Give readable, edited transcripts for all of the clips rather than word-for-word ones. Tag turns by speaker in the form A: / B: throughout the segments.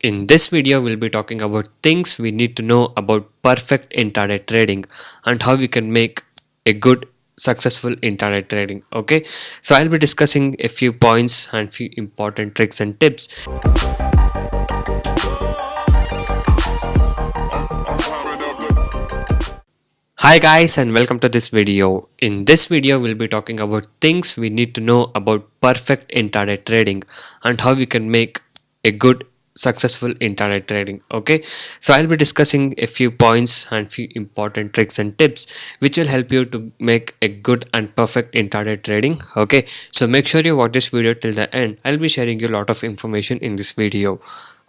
A: In this video, we'll be talking about things we need to know about perfect intraday trading and how we can make a good successful intraday trading. Okay, so I'll be discussing a few points and few important tricks and tips. Hi guys, and welcome to this video. In this video, we'll be talking about things we need to know about perfect intraday trading and how we can make a good successful intraday trading. Okay, so I'll be discussing a few points and few important tricks and tips which will help you to make a good and perfect intraday trading. Okay, so make sure you watch this video till the end. I'll be sharing you a lot of information in this video.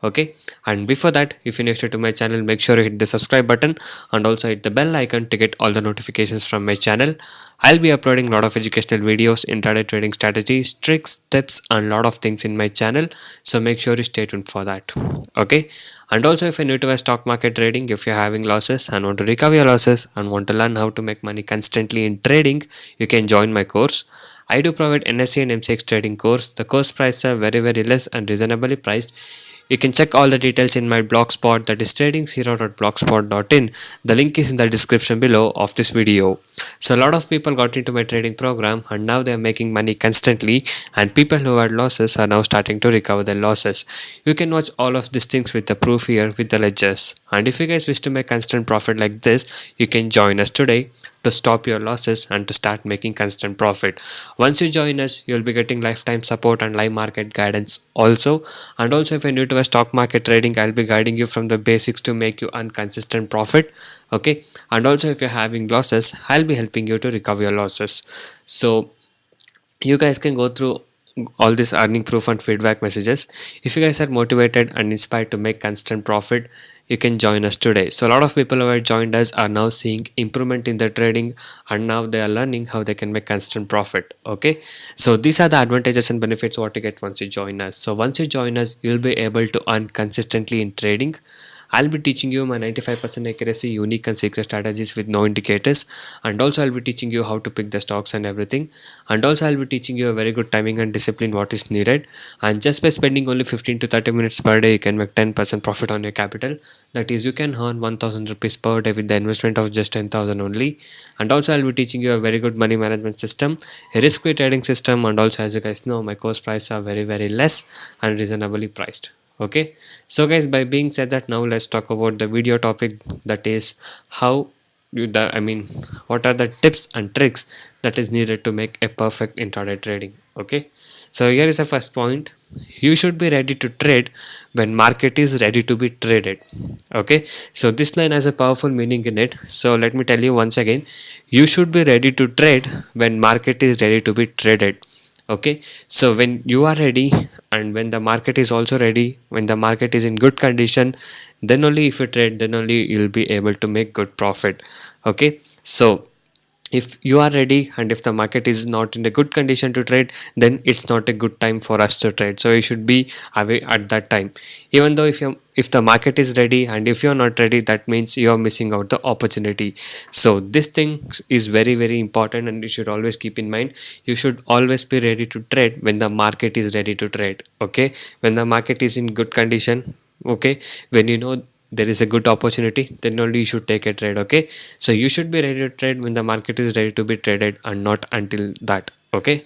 A: Okay, and before that, if you're new to my channel, make sure you hit the subscribe button and also hit the bell icon to get all the notifications from my channel. I'll be uploading a lot of educational videos, intraday trading strategies, tricks, tips and lot of things in my channel, so make sure you stay tuned for that. Okay, and also if you're new to stock market trading, if you're having losses and want to recover your losses and want to learn how to make money constantly in trading, you can join my course. I do provide NSE and MCX trading course. The course prices are very less and reasonably priced. You can check all the details in my blogspot, that is trading0.blogspot.in. The link is in the description below of this video. So a lot of people got into my trading program and now they are making money constantly, and people who had losses are now starting to recover their losses. You can watch all of these things with the proof here with the ledgers. And if you guys wish to make constant profit like this, you can join us today to stop your losses and to start making constant profit. Once you join us, you'll be getting lifetime support and live market guidance also. And also if you're new to stock market trading, I'll be guiding you from the basics to make you earn consistent profit. Okay, and also if you're having losses, I'll be helping you to recover your losses. So you guys can go through all these earning proof and feedback messages. If you guys are motivated and inspired to make constant profit, you can join us today. So a lot of people who have joined us are now seeing improvement in their trading, and now they are learning how they can make constant profit. Okay, so these are the advantages and benefits what you get once you join us. So once you join us, you'll be able to earn consistently in trading. I'll be teaching you my 95% accuracy, unique and secret strategies with no indicators, and also I'll be teaching you how to pick the stocks and everything, and also I'll be teaching you a very good timing and discipline what is needed. And just by spending only 15 to 30 minutes per day, you can make 10% profit on your capital. That is, you can earn 1000 rupees per day with the investment of just 10,000 only. And also I'll be teaching you a very good money management system, a risk-free trading system, and also as you guys know, my course prices are very less and reasonably priced. Okay, so guys, by being said that, now let's talk about the video topic, that is how what are the tips and tricks that is needed to make a perfect intraday trading. Okay, so here is the first point. You should be ready to trade when market is ready to be traded. Okay, so this line has a powerful meaning in it, so let me tell you once again. You should be ready to trade when market is ready to be traded. Okay, so when you are ready and when the market is also ready, when the market is in good condition, then only if you trade, then only you'll be able to make good profit. Okay, so if you are ready and if the market is not in a good condition to trade, then it's not a good time for us to trade. So you should be away at that time. Even though if the market is ready and if you're not ready, that means you're missing out the opportunity. So this thing is very important, and you should always keep in mind. You should always be ready to trade when the market is ready to trade. Okay, when the market is in good condition. Okay, when you know there is a good opportunity, then only you should take a trade. Okay, so you should be ready to trade when the market is ready to be traded and not until that. Okay,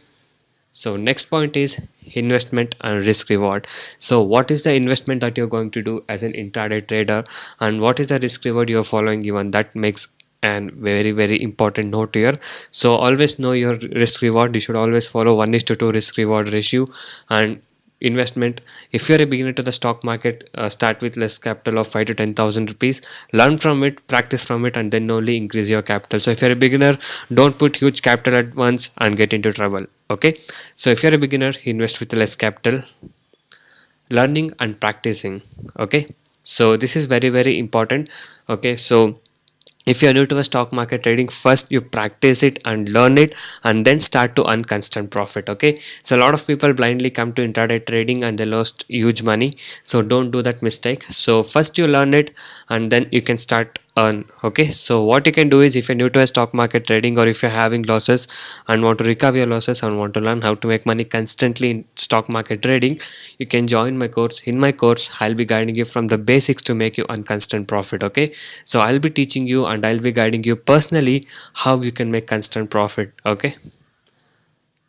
A: so next point is investment and risk reward. So what is the investment that you're going to do as an intraday trader, and what is the risk reward you're following? Even that makes and very important note here. So always know your risk reward. You should always follow 1:2 risk reward ratio. And investment, if you're a beginner to the stock market, start with less capital of 5 to 10,000 rupees, learn from it, practice from it, and then only increase your capital. So if you're a beginner, don't put huge capital at once and get into trouble. Okay, so if you're a beginner, invest with less capital, learning and practicing. Okay, so this is very important. Okay, so if you are new to a stock market trading, first you practice it and learn it, and then start to earn constant profit. Okay, so a lot of people blindly come to intraday trading and they lost huge money. So don't do that mistake. So first you learn it and then you can start earn. Okay, so what you can do is, if you're new to a stock market trading, or if you're having losses and want to recover your losses and want to learn how to make money constantly in stock market trading, you can join my course. In my course, I'll be guiding you from the basics to make you on constant profit. Okay, so I'll be teaching you and I'll be guiding you personally how you can make constant profit. Okay,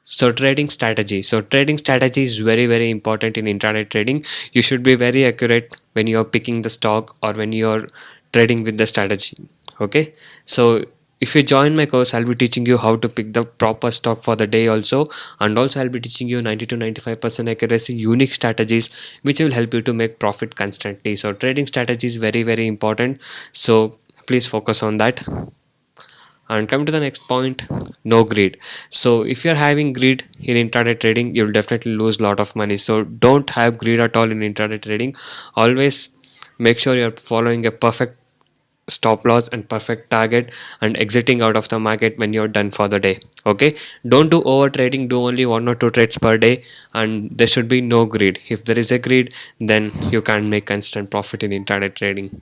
A: so trading strategy is very very important in intraday trading. You should be very accurate when you're picking the stock or when you're trading with the strategy. Okay, so if you join my course, I'll be teaching you how to pick the proper stock for the day also, and also I'll be teaching you 90 to 95% accuracy unique strategies which will help you to make profit constantly. So trading strategy is very very important, so please focus on that. And coming to the next point, no greed. So if you're having greed in intraday trading, you'll definitely lose a lot of money. So don't have greed at all in intraday trading. Always make sure you're following a perfect stop loss and perfect target and exiting out of the market when you're done for the day. Okay, don't do over trading, do only 1 or 2 trades per day, and there should be no greed. If there is a greed, then you can't make constant profit in intraday trading.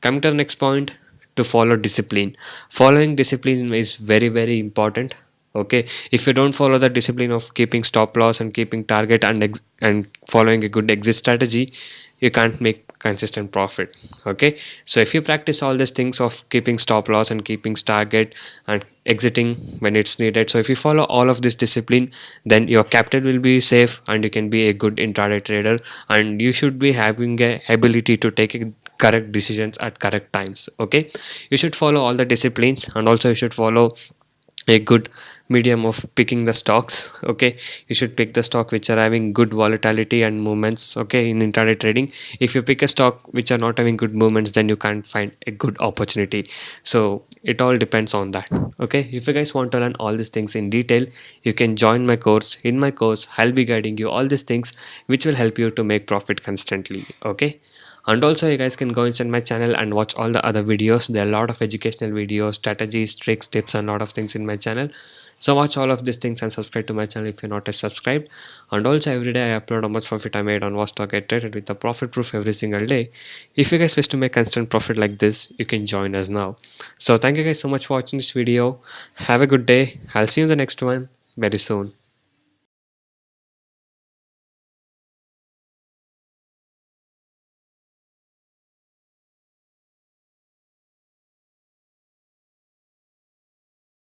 A: Coming to the next point, to follow discipline. Following discipline is very very important. Okay, if you don't follow the discipline of keeping stop loss and keeping target and following a good exit strategy, you can't make consistent profit. Okay, so if you practice all these things of keeping stop loss and keeping target and exiting when it's needed, so if you follow all of this discipline, then your capital will be safe and you can be a good intraday trader, and you should be having a ability to take a correct decisions at correct times. Okay, you should follow all the disciplines, and also you should follow a good medium of picking the stocks. Okay, you should pick the stock which are having good volatility and movements. Okay, in intraday trading, if you pick a stock which are not having good movements, then you can't find a good opportunity. So it all depends on that. Okay, if you guys want to learn all these things in detail, you can join my course. In my course, I'll be guiding you all these things which will help you to make profit constantly. Okay, and also you guys can go inside my channel and watch all the other videos. There are a lot of educational videos, strategies, tricks, tips, and a lot of things in my channel. So watch all of these things and subscribe to my channel if you're not yet subscribed. And also every day I upload how much profit I made on what stock I traded with the profit proof every single day. If you guys wish to make constant profit like this, you can join us now. So thank you guys so much for watching this video. Have a good day. I'll see you in the next one very soon.